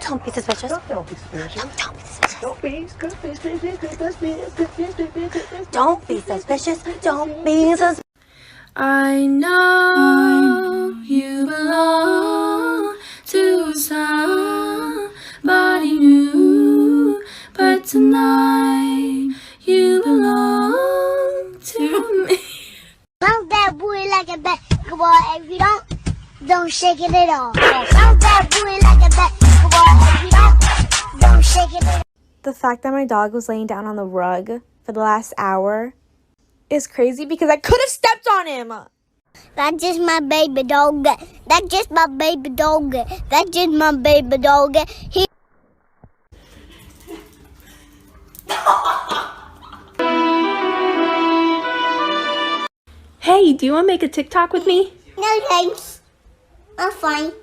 Don't be suspicious. Don't be suspicious. Don't be suspicious. Don't be suspicious. Don't be suspicious. Don't be suspicious. I know you belong to somebody new, but tonight you belong to me. Bounce that booty like a basketball. If you don't shake it at all. Bounce that booty like a basketball. If you don't shake it at all. The fact that my dog was laying down on the rug for the last hour is crazy because I could have stepped on him. That's just my baby dog. That's just my baby dog. That's just my baby dog. Hey, do you want to make a TikTok with me? No thanks. I'm fine.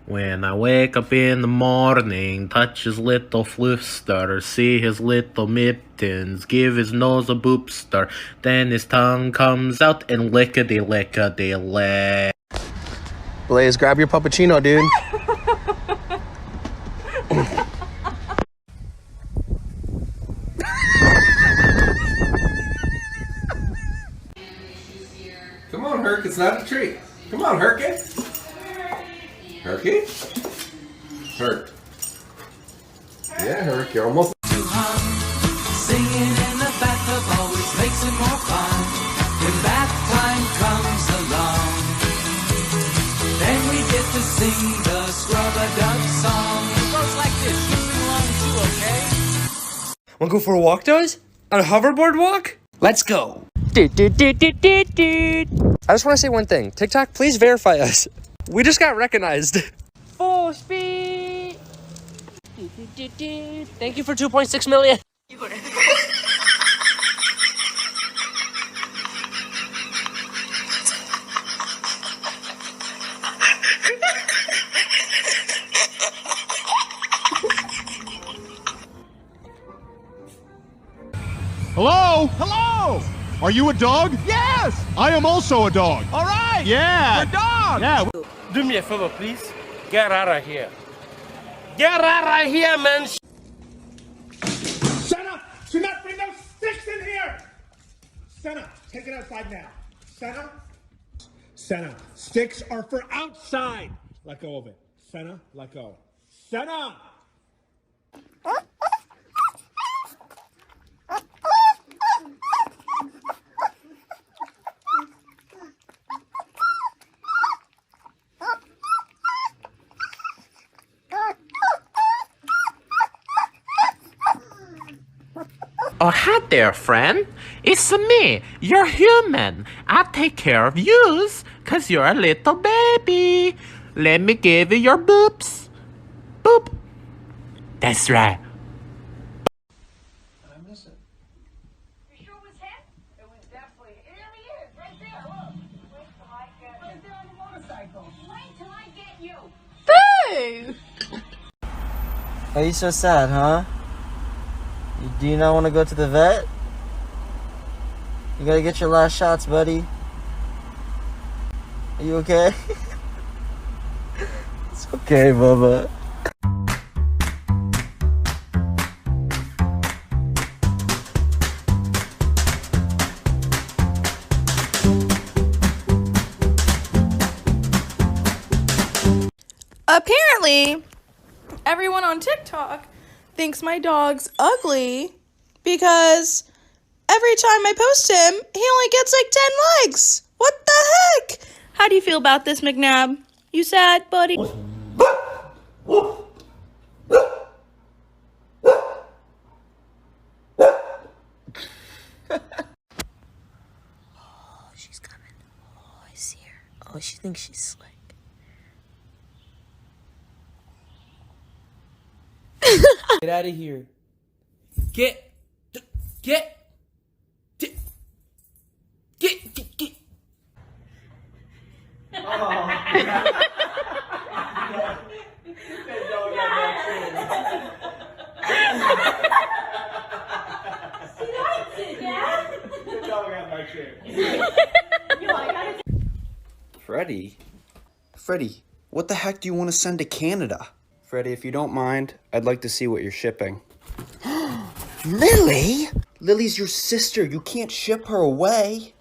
When I wake up in the morning, touch his little fluster, see his little mittens, give his nose a boopster, then his tongue comes out and lickety-lickety-lick. Blaze, grab your puppuccino, dude. Come on, Herc, it's not a treat. Come on, Herky. Herky? Herc. Yeah, Herc, you're almost... Singing in the bathtub always makes it more fun. When bath time comes along, then we get to sing the Scrub-a-Dub song. It goes like this, you sing along too, okay? Wanna go for a walk, guys? On a hoverboard walk? Let's go. I just want to say one thing. TikTok, please verify us. We just got recognized. Full speed. Thank you for 2.6 million. Hello? Hello! Are you a dog? Yes! I am also a dog. All right! Yeah! You're a dog! Yeah. Do me a favor, please. Get out of here. Get out of here, man. Senna! Do not bring those sticks in here! Senna, take it outside now. Senna? Senna, sticks are for outside. Let go of it. Senna, let go. Senna! Oh, hi there, friend. It's me, your human. I take care of yous, 'cause you're a little baby. Let me give you your boops. Boop. That's right. I miss it. You sure it was him? It was definitely. It really is. Right there. Look. Wait till I get. Right there on the motorcycle. Wait till I get you. Boo! Why are you so sad, huh? Do you not want to go to the vet? You gotta get your last shots, buddy. Are you okay? It's okay, Bubba. Apparently, everyone on TikTok thinks my dog's ugly because every time I post him, he only gets like 10 likes. What the heck? How do you feel about this, McNabb? You sad, buddy? Oh, she's coming. Oh, I see her. Oh, she thinks she's slick. Get out of here. Get. Freddie, what the heck do you want to send to Canada? Freddie, if you don't mind, I'd like to see what you're shipping. Lily? Lily's your sister. You can't ship her away.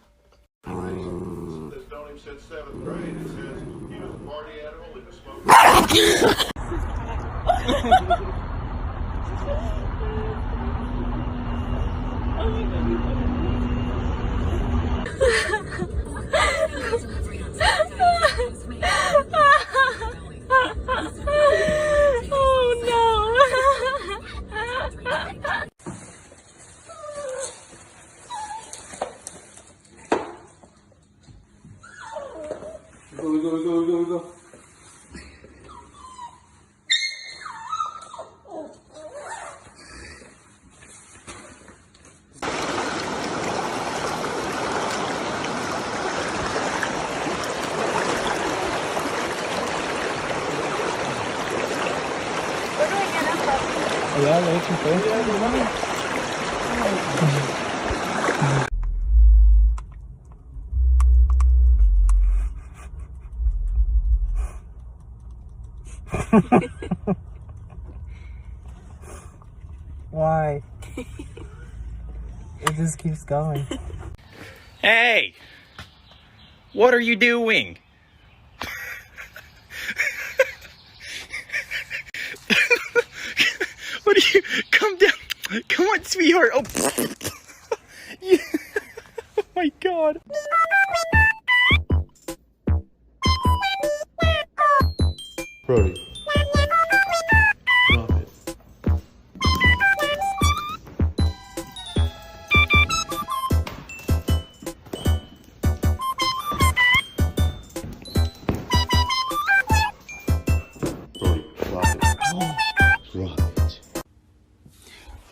Go. Yeah, looking for. Why? It just keeps going. Hey! What are you doing? What are you? Come down. Come on, sweetheart. Oh, yeah. Oh my God. Brody.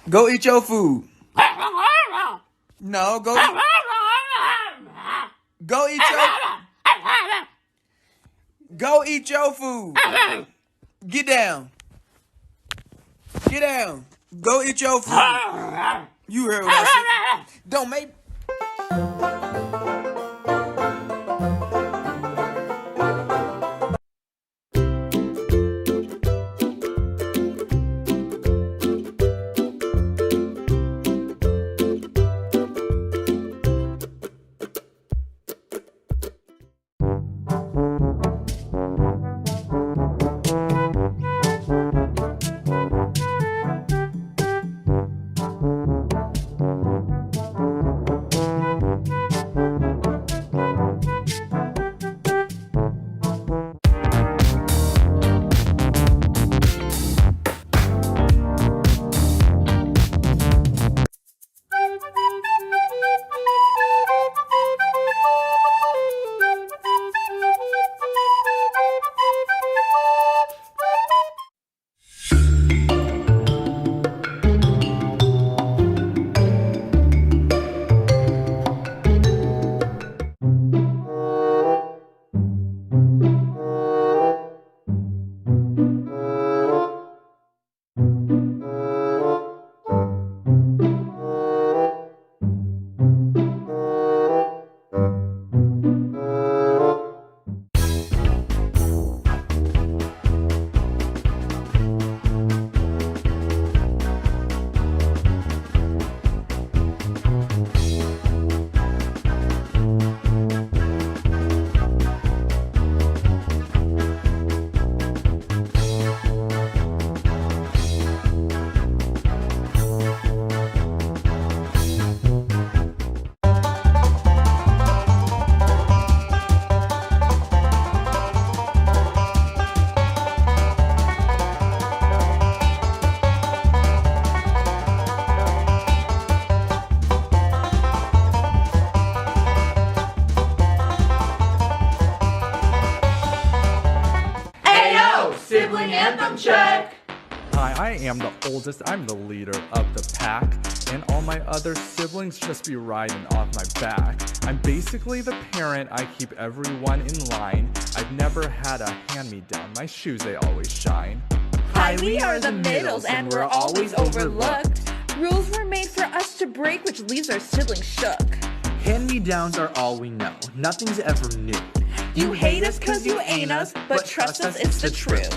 Go eat your food. No, go eat your food. Get down. Get down. Go eat your food. You heard what I said. Don't make... Sibling anthem check. Hi, I am the oldest. I'm the leader of the pack. And all my other siblings just be riding off my back. I'm basically the parent. I keep everyone in line. I've never had a hand-me-down. My shoes, they always shine. Hi, we are the middles and we're always overlooked. Rules were made for us to break, which leaves our siblings shook. Hand-me-downs are all we know. Nothing's ever new. You hate us cause you ain't us, but trust us, it's the truth.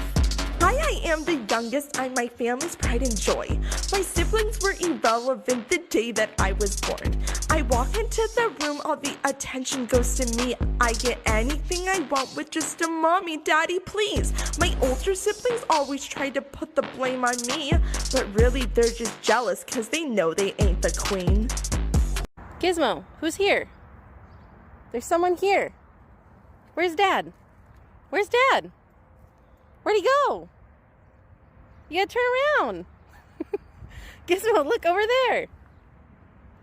Hi, I am the youngest. I'm my family's pride and joy. My siblings were irrelevant the day that I was born. I walk into the room, all the attention goes to me. I get anything I want with just a mommy, daddy, please. My older siblings always try to put the blame on me, but really they're just jealous because they know they ain't the queen. Gizmo, who's here? There's someone here. Where's Dad? Where's Dad? Where'd he go? You gotta turn around. Gizmo, look over there.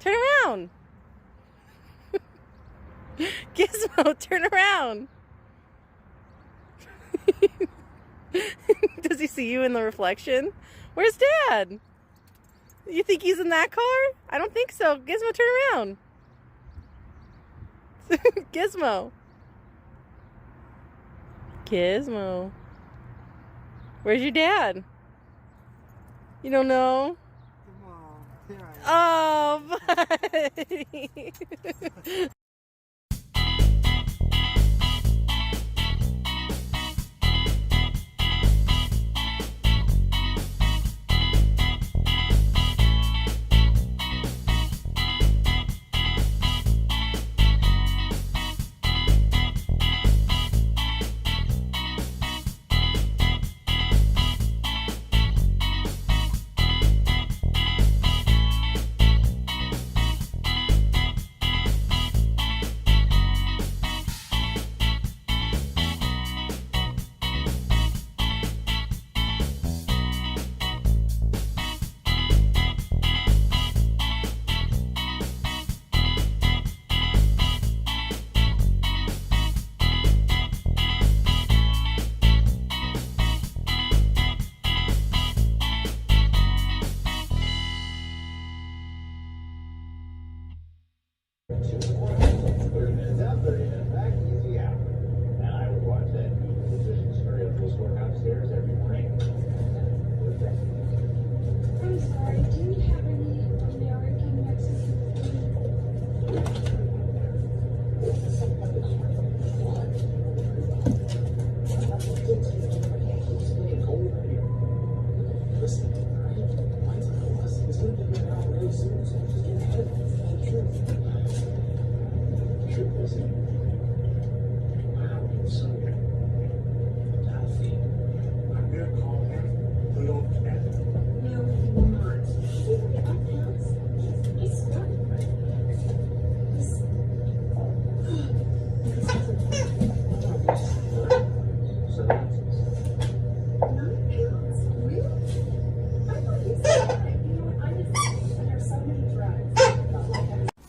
Turn around. Gizmo, turn around. Does he see you in the reflection? Where's Dad? You think he's in that car? I don't think so. Gizmo, turn around. Gizmo. Gizmo. Where's your dad? You don't know? Oh, buddy.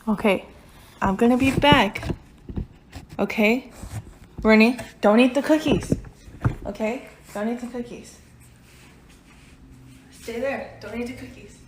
Okay, I'm gonna be back. Okay? Rennie, don't eat the cookies. Okay? Don't eat the cookies. Stay there. Don't eat the cookies.